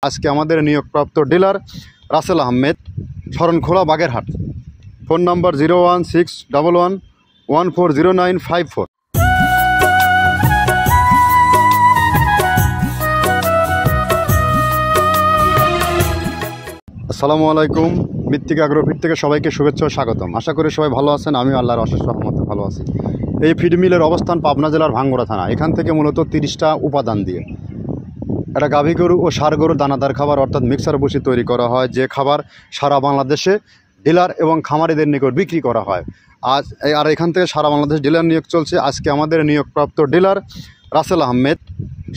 আজকে আমাদের নিয়োগপ্রাপ্ত dealer Rasel Ahmed, Sharankhola Bagerhat. Phone number 01611140954। আসসালামু আলাইকুম। মৃত্তিকা অ্যাগ্রোফিট থেকে সবাইকে শুভেচ্ছা ও স্বাগতম। আশা করি সবাই ভালো আছেন। আমি আল্লাহর অশেষ রহমতে ভালো আছি। এই ফিড মিলের অবস্থান পাবনা জেলার ভাঙ্গুড়া থানা। এখান থেকে মূলত 30টা উপাদান দিয়ে এটা গাভী গরু ও ষাঁড় গরুর দানাদার খাবার অর্থাৎ মিক্সার বসি তৈরি করা হয়, যে খাবার সারা বাংলাদেশে ডিলার এবং খামারিদের নিকট বিক্রি করা হয়। আর এখান থেকে সারা বাংলাদেশ ডিলার নিয়োগ চলছে। আজকে আমাদের নিয়োগপ্রাপ্ত dealer Rasel Ahmed,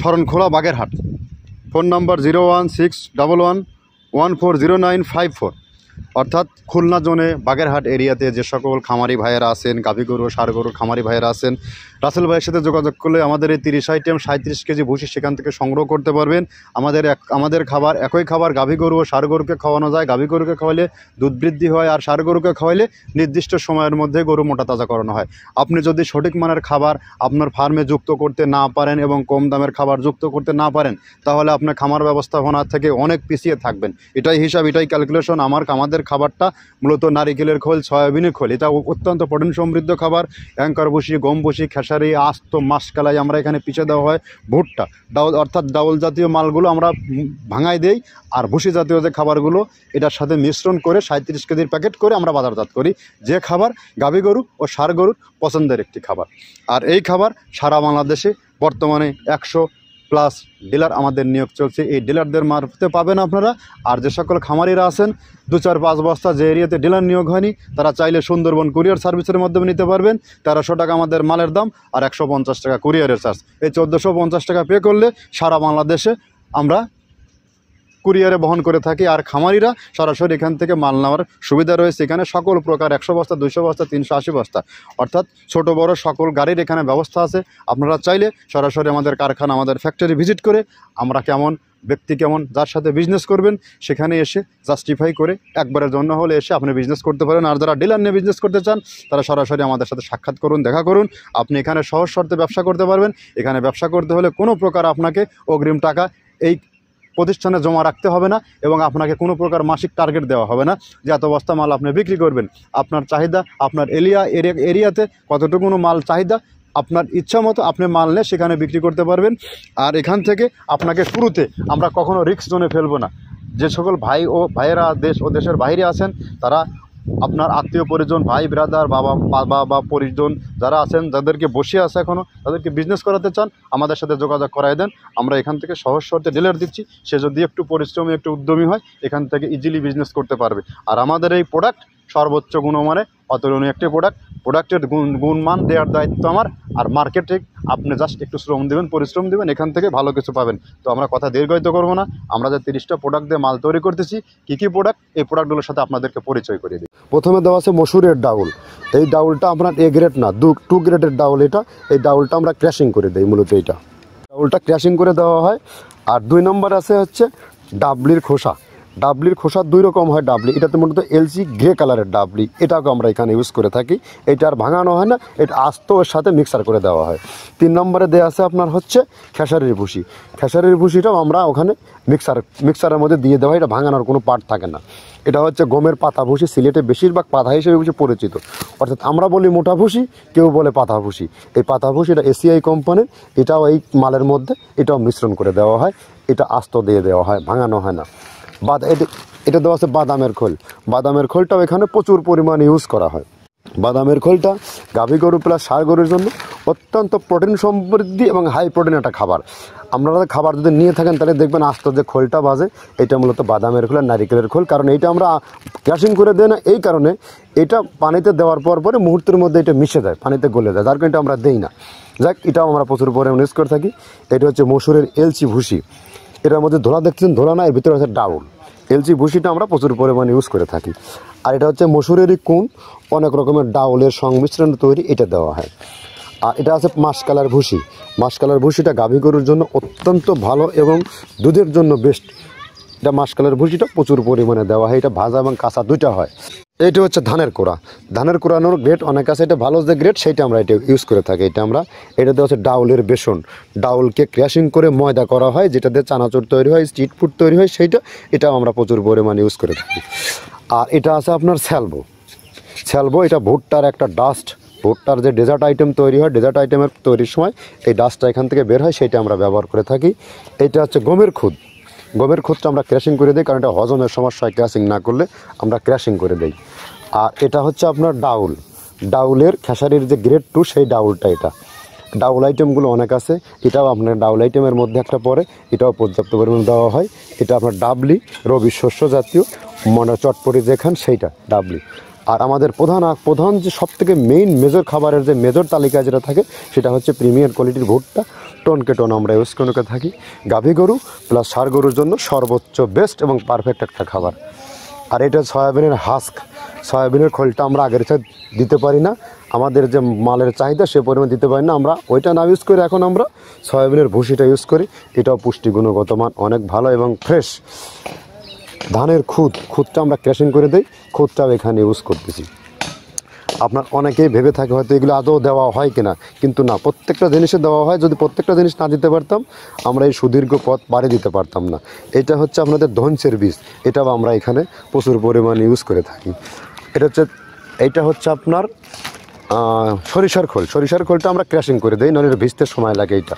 Sharankhola Bagerhat. Phone number 01611140954। অর্থাৎ খুলনা জোনে বাগেরহাট এরিয়াতে যে সকল খামারি ভাইয়েরা আছেন, গাভী গরু ষাঁড় গরুর খামারি ভাইয়েরা আছেন, রাসেল ভাইয়ের সাথে যোগাযোগ করলে আমাদের এই 30 আইটেম 37 কেজি ভুসি সেখান থেকে সংগ্রহ করতে পারবেন। আমাদের খাবার একই খাবার গাভী গরু ও ষাঁড় গরুকে খাওয়ানো যায়। গাভী গরুকে খাওয়ালে দুধ বৃদ্ধি হয়, আর ষাঁড় গরুকে খাওয়ালে নির্দিষ্ট সময়ের মধ্যে গরু মোটা তাজা করানো হয়। আপনি যদি সঠিক মানের খাবার আপনার ফার্মে যুক্ত করতে না পারেন এবং কম দামের খাবার যুক্ত করতে না পারেন, তাহলে আপনার খামার ব্যবস্থাপনা থেকে অনেক পিছিয়ে থাকবেন। এটাই হিসাব, এটাই ক্যালকুলেশন। আমাদের খাবারটা মূলত নারিকেলের খোল, সয়াবিনের খোল, এটা অত্যন্ত প্রোটিন সমৃদ্ধ খাবার। অ্যাঙ্কার বসি, গম বসি, খেসারি, আস্ত, মাসকালাই আমরা এখানে পিছিয়ে দেওয়া হয়। ভুট্টা, ডাউল অর্থাৎ ডাউল জাতীয় মালগুলো আমরা ভাঙাই দেই, আর ভুসি জাতীয় যে খাবারগুলো এটার সাথে মিশ্রণ করে 37 কেজির প্যাকেট করে আমরা বাজারজাত করি। যে খাবার গাভী গরু ও ষাঁড় গরুর পছন্দের একটি খাবার। আর এই খাবার সারা বাংলাদেশে বর্তমানে 100+ ডিলার আমাদের নিয়োগ চলছে। এই ডিলারদের মারফতে পাবেন আপনারা। আর যে সকল খামারিরা আছেন 2-4-5 বস্তা যে এরিয়াতে ডিলার নিয়োগ হয়নি, তারা চাইলে সুন্দরবন কুরিয়ার সার্ভিসের মাধ্যমে নিতে পারবেন। 1300 টাকা আমাদের মালের দাম, আর 150 টাকা কুরিয়ারের চার্জ। এই 1450 টাকা পে করলে সারা বাংলাদেশে আমরা কুরিয়ারে বহন করে থাকি। আর খামারিরা সরাসরি এখান থেকে মাল নেওয়ার সুবিধা রয়েছে। এখানে সকল প্রকার 100 বস্তা, 200 বস্তা, 380 বস্তা অর্থাৎ ছোট বড় সকল গাড়ির এখানে ব্যবস্থা আছে। আপনারা চাইলে সরাসরি আমাদের কারখানা, আমাদের ফ্যাক্টরি ভিজিট করে আমরা কেমন ব্যক্তি, কেমন যার সাথে বিজনেস করবেন সেখানে এসে জাস্টিফাই করে একবারের জন্য হলে এসে আপনি বিজনেস করতে পারেন। আর যারা ডিলার নিয়ে বিজনেস করতে চান তারা সরাসরি আমাদের সাথে সাক্ষাৎ করুন, দেখা করুন। আপনি এখানে সহজ শর্তে ব্যবসা করতে পারবেন। এখানে ব্যবসা করতে হলে কোনো প্রকার আপনাকে অগ্রিম টাকা এই প্রতিষ্ঠানে জমা রাখতে হবে না, এবং আপনাকে কোনো প্রকার মাসিক টার্গেট দেওয়া হবে না যে এত বস্তা মাল আপনি বিক্রি করবেন। আপনার চাহিদা, আপনার এরিয়াতে কতটুকু মাল চাহিদা, আপনার ইচ্ছা মতো আপনি মাল নিয়ে সেখানে বিক্রি করতে পারবেন। আর এখান থেকে আপনাকে শুরুতে আমরা কখনো রিস্ক জোনে ফেলবো না। যে সকল ভাইয়েরা দেশ ও দেশের বাইরে আছেন, তারা আপনার আত্মীয় পরিজন, ভাই ব্রাদার, বাবা বা পরিজন যারা আছেন, যাদেরকে বসে আছে এখনও, তাদেরকে বিজনেস করাতে চান, আমাদের সাথে যোগাযোগ করাই দেন। আমরা এখান থেকে সহজ শর্তে ডিলার দিচ্ছি। সে যদি একটু পরিশ্রমী, একটু উদ্যমী হয়, এখান থেকে ইজিলি বিজনেস করতে পারবে। আর আমাদের এই প্রোডাক্ট সর্বোচ্চ গুণমানে অতুলনীয় একটি প্রোডাক্টের গুণমান দেওয়ার দায়িত্ব আমার। আর মার্কেটে আপনি জাস্ট একটু শ্রম দেবেন, পরিশ্রম দেবেন, এখান থেকে ভালো কিছু পাবেন। তো আমরা কথা দীর্ঘায়িত করবো না। আমরা যে 30টা প্রোডাক্ট দিয়ে মাল তৈরি করতেছি, কী প্রোডাক্ট, এই প্রোডাক্টগুলোর সাথে আপনাদেরকে পরিচয় করিয়ে দিই। প্রথমে দেওয়া আছে মসুরের ডাউল। এই ডাউলটা আপনার A গ্রেড না, 2 গ্রেডের ডাউল এটা। এই ডাউলটা আমরা ক্র্যাশিং করে দিই, মূলত এইটা ডাউলটা ক্র্যাশিং করে দেওয়া হয়। আর 2 নম্বর আছে হচ্ছে ডাবলির খোসা। ডাবলির খোসা 2 রকম হয় ডাবলি। এটাতে মূলত LC গ্রে কালারের ডাবলি, এটাকে আমরা এখানে ইউজ করে থাকি। এটা আর ভাঙানো হয় না, এটা আস্ত ওর সাথে মিক্সার করে দেওয়া হয়। 3 নম্বরে দেওয়া আছে আপনার হচ্ছে খেসারির ভুসি। খেসারির ভুসিটাও আমরা ওখানে মিক্সারের মধ্যে দিয়ে দেওয়া হয়। এটা ভাঙানোর কোনো পার্ট থাকে না। এটা হচ্ছে গমের পাতা ভুসি। সিলেটে বেশিরভাগ পাতা হিসেবে ভুসি পরিচিত, অর্থাৎ আমরা বলি মোটা ভুসি, কেউ বলে পাতা ভুসি। এই পাতা ভুসি এটা ACI কোম্পানির। এটাও এই মালের মধ্যে এটাও মিশ্রণ করে দেওয়া হয়। এটা আস্ত দিয়ে দেওয়া হয়, ভাঙানো হয় না। এটা দেওয়া আছে বাদামের খোল। বাদামের খোলটাও এখানে প্রচুর পরিমাণে ইউজ করা হয়। বাদামের খোলটা গাভী গরু প্লাস ষাঁড় গরুর জন্য অত্যন্ত প্রোটিন সমৃদ্ধি এবং হাই প্রোটিন একটা খাবার। আপনারা খাবার যদি নিয়ে থাকেন তাহলে দেখবেন আস্ত যে খোলটা বাজে, এটা মূলত বাদামের খোল আর নারিকেলের খোল। কারণ এইটা আমরা ক্র্যাশিং করে দেই না, এই কারণে এটা পানিতে দেওয়ার পরে মুহূর্তের মধ্যে এটা মিশে যায়, পানিতে গলে যায়, যার কারণে এটা আমরা দেই না। যাক, এটাও আমরা প্রচুর পরিমাণে ইউজ করে থাকি। এটা হচ্ছে মসুরের LC ভুসি। এটার মধ্যে ধোলা দেখছেন, ধোলা না, এর ভিতরে হচ্ছে ডাউল। LC ভুসিটা আমরা প্রচুর পরিমাণে ইউজ করে থাকি। আর এটা হচ্ছে মসুরেরই কুন, অনেক রকমের ডাউলের সংমিশ্রণ তৈরি, এটা দেওয়া হয়। আর এটা আছে মাসকালার ভুসি। মাসকালার ভুসিটা গাভী গরুর জন্য অত্যন্ত ভালো এবং দুধের জন্য বেস্ট। এটা মাসকালার ভুসিটা প্রচুর পরিমাণে দেওয়া হয়। এটা ভাজা এবং কাঁচা দুইটা হয়। এইটা হচ্ছে ধানের কোড়া। ধানের কোড়ানোর গ্রেড অনেক আছে, এটা ভালো যে গ্রেড সেইটা আমরা এটা ইউজ করে থাকি। এটাতে হচ্ছে ডাউলের বেসন, ডাউলকে ক্র্যাশিং করে ময়দা করা হয়, যেটাতে চানাচুর তৈরি হয়, স্ট্রিট ফুড তৈরি হয়, এটাও আমরা প্রচুর পরিমাণে ইউজ করে থাকি। আর এটা আছে আপনার স্যালবো, এটা ভুট্টার একটা ডাস্ট, ভুট্টার যে ডেজার্ট আইটেম তৈরি হয়, ডেজার্ট আইটেমের তৈরির সময় এই ডাস্টটা এখান থেকে বের হয়, সেইটা আমরা ব্যবহার করে থাকি। এটা হচ্ছে গমের খুদটা আমরা ক্র্যাশিং করে দিই, কারণ এটা হজমের সমস্যা হয়, ক্র্যাশিং না করলে আমরা ক্র্যাশিং করে দিই। আর এটা হচ্ছে আপনার ডাউলের খেসারির যে গ্রেড 2 সেই ডাউলটা। এটা ডাউল আইটেমগুলো অনেক আছে, এটাও আপনার ডাউল আইটেমের মধ্যে একটা পড়ে, এটাও পর্যাপ্ত পরিমাণে দেওয়া হয়। এটা আপনার ডাবলি, রবি শস্য জাতীয় চটপটি যেখান সেইটা ডাবলি। আর আমাদের প্রধান যে সবথেকে মেজর খাবারের যে মেজর তালিকায় যেটা থাকে সেটা হচ্ছে প্রিমিয়ার কোয়ালিটির ভুট্টা, টনকে টন আমরা ইউজ করে থাকি। গাভী গরু প্লাস ষাঁড় গরুর জন্য সর্বোচ্চ বেস্ট এবং পারফেক্ট একটা খাবার। আর এটা সয়াবিনের সয়াবিনের খোলটা আমরা আগের সাথে দিতে পারি না, আমাদের যে মালের চাহিদা সে পরিমাণ দিতে পারি না, আমরা ওইটা না ইউজ করি, এখন আমরা সয়াবিনের ভুসিটা ইউজ করি। এটাও পুষ্টি গুণগত মান অনেক ভালো এবং ফ্রেশ। ধানের খুদটা আমরা ক্র্যাশিং করে দিই, খুদটাও এখানে ইউজ করতেছি। আপনার অনেকেই ভেবে থাকে হয়তো এগুলো আদৌ দেওয়া হয় কিনা, কিন্তু না, প্রত্যেকটা জিনিসে দেওয়া হয়। যদি প্রত্যেকটা জিনিস না দিতে পারতাম আমরা এই সুদীর্ঘ পথ পাড়ি দিতে পারতাম না। এটা হচ্ছে আপনাদের ধনসের বীজ, এটাও আমরা এখানে প্রচুর পরিমাণে ইউজ করে থাকি। এইটা হচ্ছে আপনার সরিষার খোলটা আমরা ক্র্যাশিং করে দিই, নাহলে ভিজতে সময় লাগে। এটা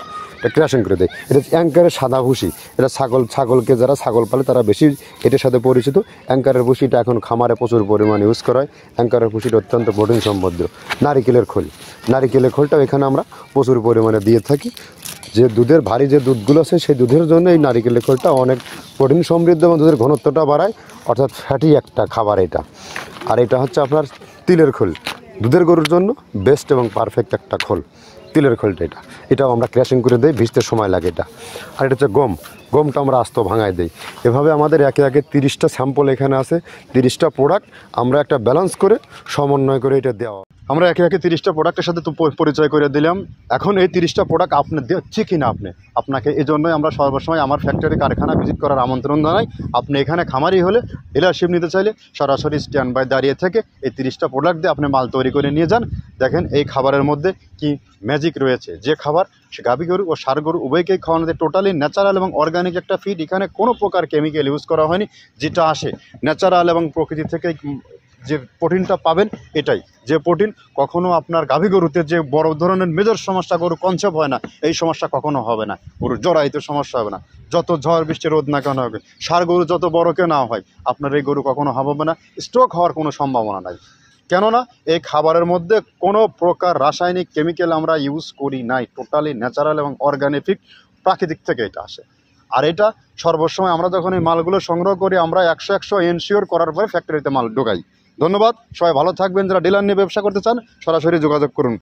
ক্র্যাশিং করে দেয়। এটা অ্যাঙ্কারের সাদা ভুসি, এটা ছাগলকে যারা ছাগল পালে তারা বেশি এটার সাথে পরিচিত। অ্যাঙ্কারের ভুসিটা এখন খামারে প্রচুর পরিমাণে ইউজ করা হয়। অ্যাঙ্কারের ভুসিটা অত্যন্ত প্রোটিন সমৃদ্ধ। নারিকেলের খোলটাও এখানে আমরা প্রচুর পরিমাণে দিয়ে থাকি। যে দুধের ভারী যে দুধগুলো আছে সেই দুধের জন্য এই নারিকেলের খোলটা অনেক প্রোটিন সমৃদ্ধ এবং দুধের ঘনত্বটা বাড়ায়, অর্থাৎ ফ্যাটি একটা খাবার এটা। আর এটা হচ্ছে আপনার তিলের খোল, দুধের গরুর জন্য বেস্ট এবং পারফেক্ট একটা খোল, তিলের খোলটা। এটাও আমরা ক্র্যাশিং করে দিই, ভিজতে সময় লাগে এটা। আর এটা হচ্ছে গমটা আমরা আস্ত ভাঙায় দিই। এভাবে আমাদের একে 30টা স্যাম্পল এখানে আছে, 30টা প্রোডাক্ট আমরা একটা ব্যালেন্স করে সমন্বয় করে এটা দেওয়া। আমরা একে 30টা প্রোডাক্টের সাথে তো পরিচয় করে দিলাম। এখন এই 30টা প্রোডাক্ট আপনি দিচ্ছি কিনা আপনাকে এই জন্যই আমরা সর্বসময় আমার ফ্যাক্টরি কারখানা ভিজিট করার আমন্ত্রণ জানাই। আপনি এখানে খামারি হলে ডিলারশিপ নিতে চাইলে সরাসরি স্ট্যান্ড বাই দাঁড়িয়ে থেকে এই 30টা প্রোডাক্ট দিয়ে আপনি মাল তৈরি করে নিয়ে যান। দেখেন এই খাবারের মধ্যে কি ম্যাজিক রয়েছে। যে খাবার সে গাভী গরু ও ষাঁড় গরু উভয়কেই খাওয়ানো যায়, টোটালি ন্যাচারাল এবং অর্গানিক একটা ফিড। এখানে কোনো প্রকার কেমিক্যাল ইউজ করা হয়নি, যেটা আসে ন্যাচারাল এবং প্রকৃতি থেকে যে প্রোটিনটা পাবেন এটাই। যে প্রোটিন কখনো আপনার গাভী গরুতে যে বড় ধরনের মেজর সমস্যা গরু কনসেপ হয় না, এই সমস্যা কখনো হবে না। গরু জরাইতে সমস্যা হবে না, যত ঝড় বৃষ্টি রোদ না কেন হবে। ষাঁড় গরু যত বড় কেউ না হয়, আপনার এই গরু কখনো হবে না, স্ট্রোক হওয়ার কোনো সম্ভাবনা নাই। কেননা এই খাবারের মধ্যে কোনো প্রকার রাসায়নিক কেমিক্যাল আমরা ইউজ করি নাই, টোটালি ন্যাচারাল এবং অর্গানিক প্রাকৃতিক থেকে এটা আসে। আর এটা সর্বসময় আমরা যখন এই মালগুলো সংগ্রহ করি আমরা 100 এনশিওর করার পরে ফ্যাক্টরিতে মাল ঢোকাই। ধন্যবাদ, সবাই ভালো থাকবেন। যারা ডিলার নিয়ে ব্যবসা করতে চান সরাসরি যোগাযোগ করুন।